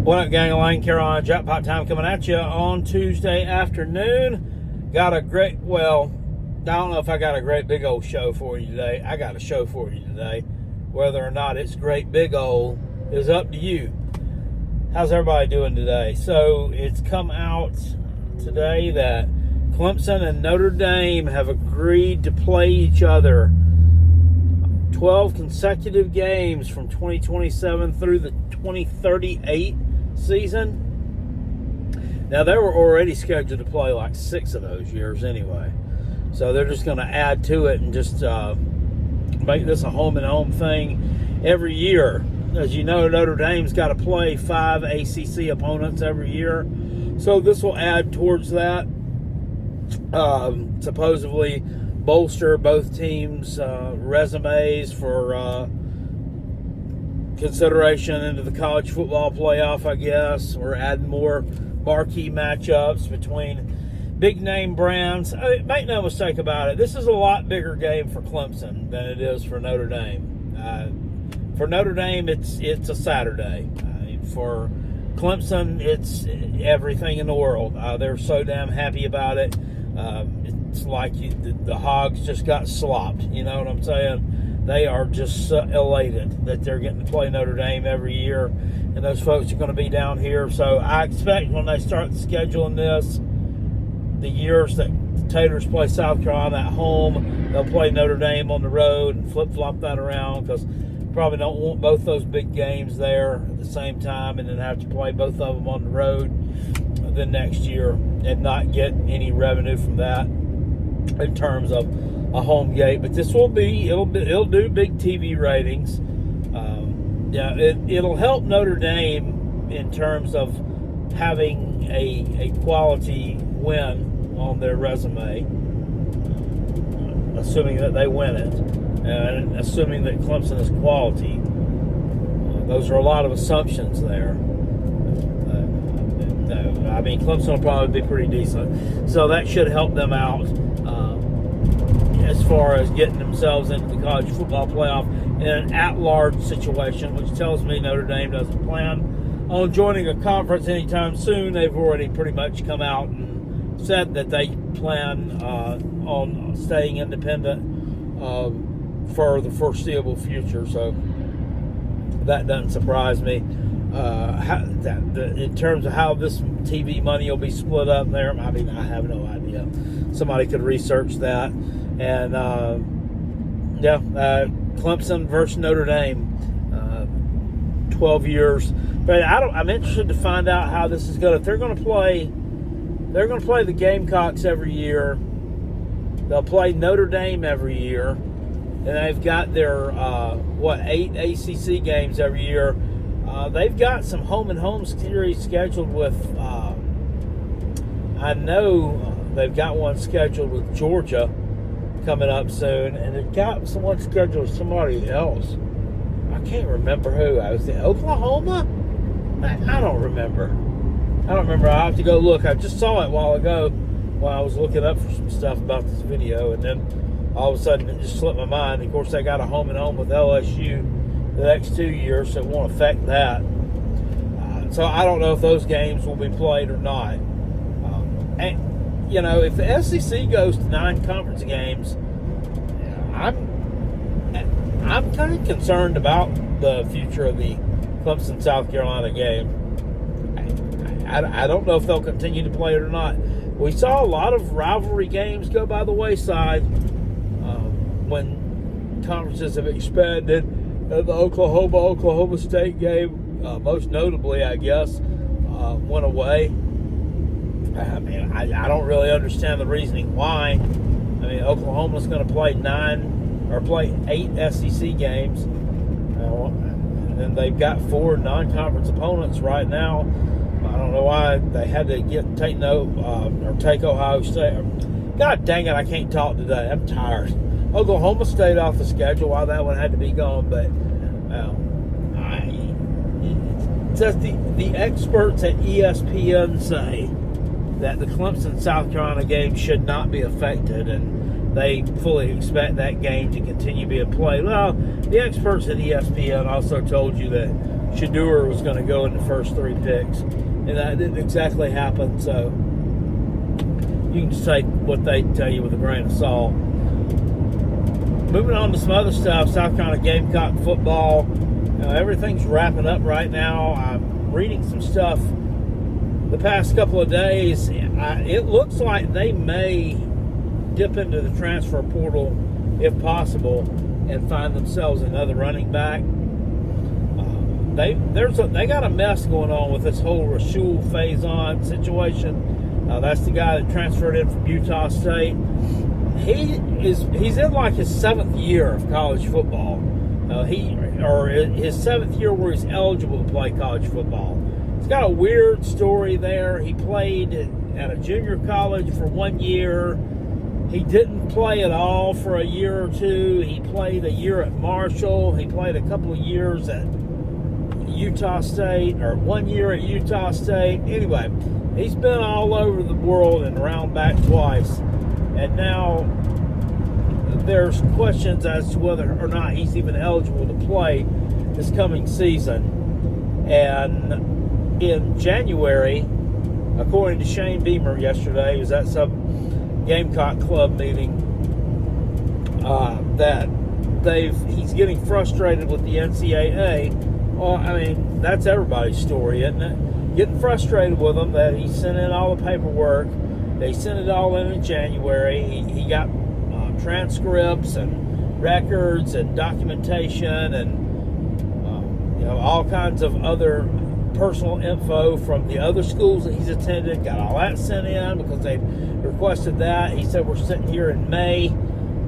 What up, gang of Lane, Carolina Jackpot time coming at you on Tuesday afternoon. Got a great, well, I don't know if I got a great big old show for you today. I got a show for you today. Whether or not it's great big old is up to you. How's everybody doing today? So it's come out today that Clemson and Notre Dame have agreed to play each other 12 consecutive games from 2027 through the 2038 season. Now, they were already scheduled to play like 6 of those years anyway. So they're just going to add to it and just make this a home-and-home thing every year. As you know, Notre Dame's got to play 5 ACC opponents every year. So this will add towards that. Supposedly bolster both teams' resumes for consideration into the college football playoff, I guess. We're adding more marquee matchups between big-name brands. Make no mistake about it, this is a lot bigger game for Clemson than it is for Notre Dame. For Notre Dame, it's a Saturday. For Clemson, it's everything in the world. They're so damn happy about it. It's like the Hogs just got slopped. You know what I'm saying? They are just elated that they're getting to play Notre Dame every year, and those folks are going to be down here. So I expect when they start scheduling this, the years that the Taters play South Carolina at home, they'll play Notre Dame on the road and flip-flop that around, because probably don't want both those big games there at the same time and then have to play both of them on the road the next year and not get any revenue from that in terms of a home game. But this will be, it'll do big TV ratings. It'll help Notre Dame in terms of having a quality win on their resume, assuming that they win it, and assuming that Clemson is quality. Those are a lot of assumptions there. No, I mean, Clemson will probably be pretty decent, so that should help them out as far as getting themselves into the college football playoff in an at-large situation, which tells me Notre Dame doesn't plan on joining a conference anytime soon. They've already pretty much come out and said that they plan on staying independent for the foreseeable future, so that doesn't surprise me. In terms of how this TV money will be split up there, I mean, I have no idea. Somebody could research that. And Clemson versus Notre Dame, 12 years. But I'm interested to find out how this is going. If they're going to play the Gamecocks every year. They'll play Notre Dame every year, and they've got their 8 ACC games every year. They've got some home series scheduled with. I know they've got one scheduled with Georgia coming up soon, and they've got someone scheduled with somebody else. I can't remember who. I was in Oklahoma. I don't remember. I'll have to go look. I just saw it a while ago while I was looking up for some stuff about this video, and then all of a sudden it just slipped my mind. Of course, they got a home with LSU the next 2 years, so it won't affect that. So I don't know if those games will be played or not. And you know, if the SEC goes to 9 conference games, I'm kind of concerned about the future of the Clemson-South Carolina game. I don't know if they'll continue to play it or not. We saw a lot of rivalry games go by the wayside when conferences have expanded. The Oklahoma State game, most notably, I guess, went away. I mean, I don't really understand the reasoning why. I mean, Oklahoma's going to play 8 SEC games, and they've got 4 non-conference opponents right now. I don't know why they had to take Ohio State. God dang it, I can't talk today. I'm tired. Oklahoma State off the schedule. Why that one had to be gone, but just the experts at ESPN say that the Clemson-South Carolina game should not be affected, and they fully expect that game to continue being played. Well, the experts at ESPN also told you that Shedeur was going to go in the first 3 picks, and that didn't exactly happen. So you can just take what they tell you with a grain of salt. Moving on to some other stuff, South Carolina Gamecock football. Everything's wrapping up right now. I'm reading some stuff the past couple of days. It looks like they may dip into the transfer portal, if possible, and find themselves another running back. They got a mess going on with this whole Rashul Faison situation. That's the guy that transferred in from Utah State. He's in like his 7th year of college football. His 7th year where he's eligible to play college football. It's got a weird story there. He played at a junior college for 1 year. He didn't play at all for a year or two. He played a year at Marshall. He played a couple of years at Utah State, or 1 year at Utah State. Anyway, he's been all over the world and around back twice. And now there's questions as to whether or not he's even eligible to play this coming season. And in January, according to Shane Beamer yesterday, he was at some Gamecock club meeting, that he's getting frustrated with the NCAA. Well, I mean, that's everybody's story, isn't it? Getting frustrated with them, that he sent in all the paperwork. They sent it all in January. He got transcripts and records and documentation and all kinds of other personal info from the other schools that he's attended. Got all that sent in because they requested that. He said, we're sitting here in May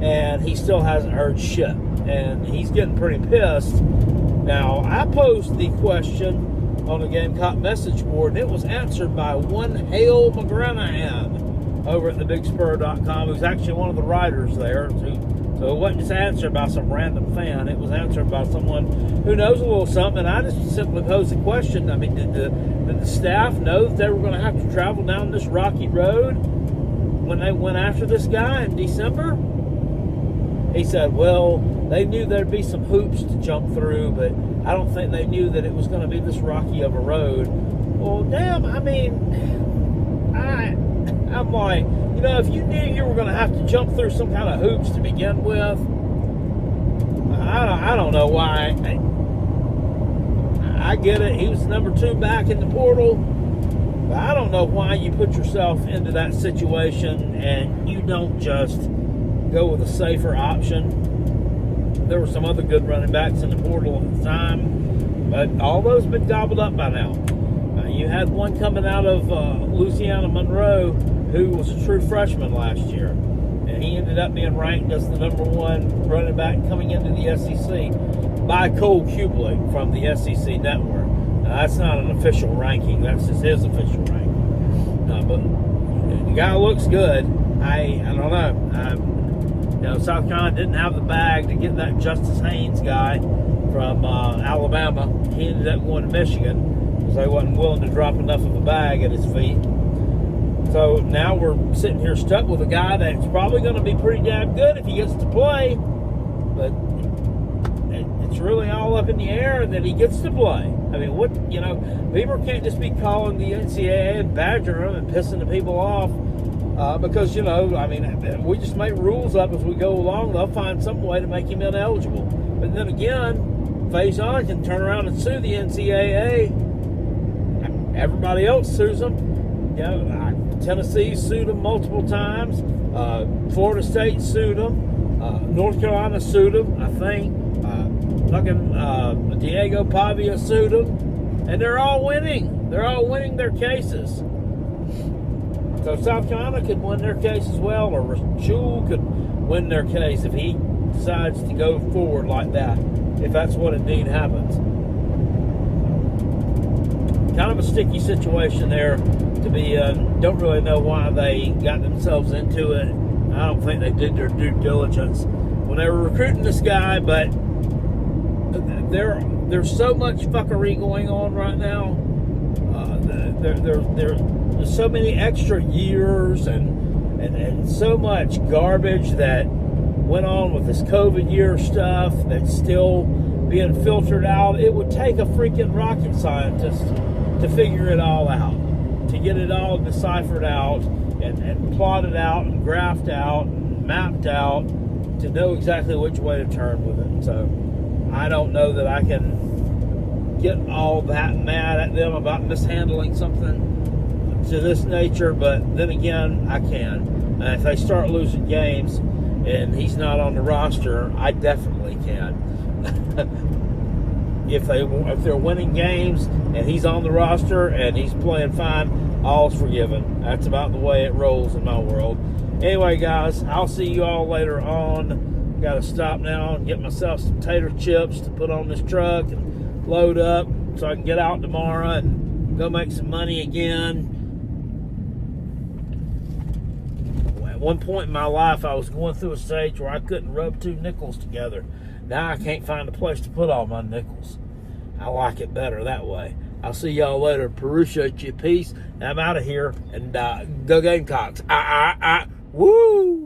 and he still hasn't heard shit, and he's getting pretty pissed. Now, I posed the question on the Gamecock message board, and it was answered by one Hale McGranahan over at thebigspur.com, who's actually one of the writers there. So it wasn't just answered by some random fan. It was answered by someone who knows a little something. And I just simply posed the question. I mean, did the staff know that they were going to have to travel down this rocky road when they went after this guy in December? He said, well, they knew there'd be some hoops to jump through, but I don't think they knew that it was going to be this rocky of a road. Well, damn, I mean, I'm like, if you knew you were going to have to jump through some kind of hoops to begin with, I don't know why. I get it. He was number 2 back in the portal. But I don't know why you put yourself into that situation and you don't just go with a safer option. There were some other good running backs in the portal at the time, but all those have been gobbled up by now. You had one coming out of Louisiana Monroe who was a true freshman last year, and he ended up being ranked as the number 1 running back coming into the SEC by Cole Kublik from the SEC Network. Now, that's not an official ranking. That's just his official ranking. But the guy looks good. I don't know. South Carolina didn't have the bag to get that Justice Haynes guy from Alabama. He ended up going to Michigan because they wasn't willing to drop enough of a bag at his feet. So now we're sitting here stuck with a guy that's probably going to be pretty damn good if he gets to play. But it's really all up in the air that he gets to play. I mean, Beaver can't just be calling the NCAA and badgering them and pissing the people off. Because, we just make rules up as we go along. They'll find some way to make him ineligible. But then again, Faison can turn around and sue the NCAA. Everybody else sues them. Tennessee sued them multiple times. Florida State sued them. North Carolina sued them, I think. Diego Pavia sued them. And they're all winning. They're all winning their cases. So South Carolina could win their case as well, or Rashul could win their case if he decides to go forward like that, if that's what indeed happens. Kind of a sticky situation there to be in. Don't really know why they got themselves into it. I don't think they did their due diligence when they were recruiting this guy, but there's so much fuckery going on right now. There's so many extra years and so much garbage that went on with this COVID year stuff that still being filtered out. It would take a freaking rocket scientist to figure it all out, to get it all deciphered out and plotted out and graphed out and mapped out to know exactly which way to turn with it. So I don't know that I can get all that mad at them about mishandling something to this nature, but then again, I can. And if they start losing games and he's not on the roster, I definitely can. If they're winning games and he's on the roster and he's playing fine, all's forgiven. That's about the way it rolls in my world. Anyway, guys, I'll see you all later on. Got to stop now and get myself some tater chips to put on this truck and load up so I can get out tomorrow and go make some money again. At one point in my life, I was going through a stage where I couldn't rub two nickels together. Now I can't find a place to put all my nickels. I like it better that way. I'll see y'all later. Appreciate you. Peace. I'm out of here. And go Gamecocks. Woo!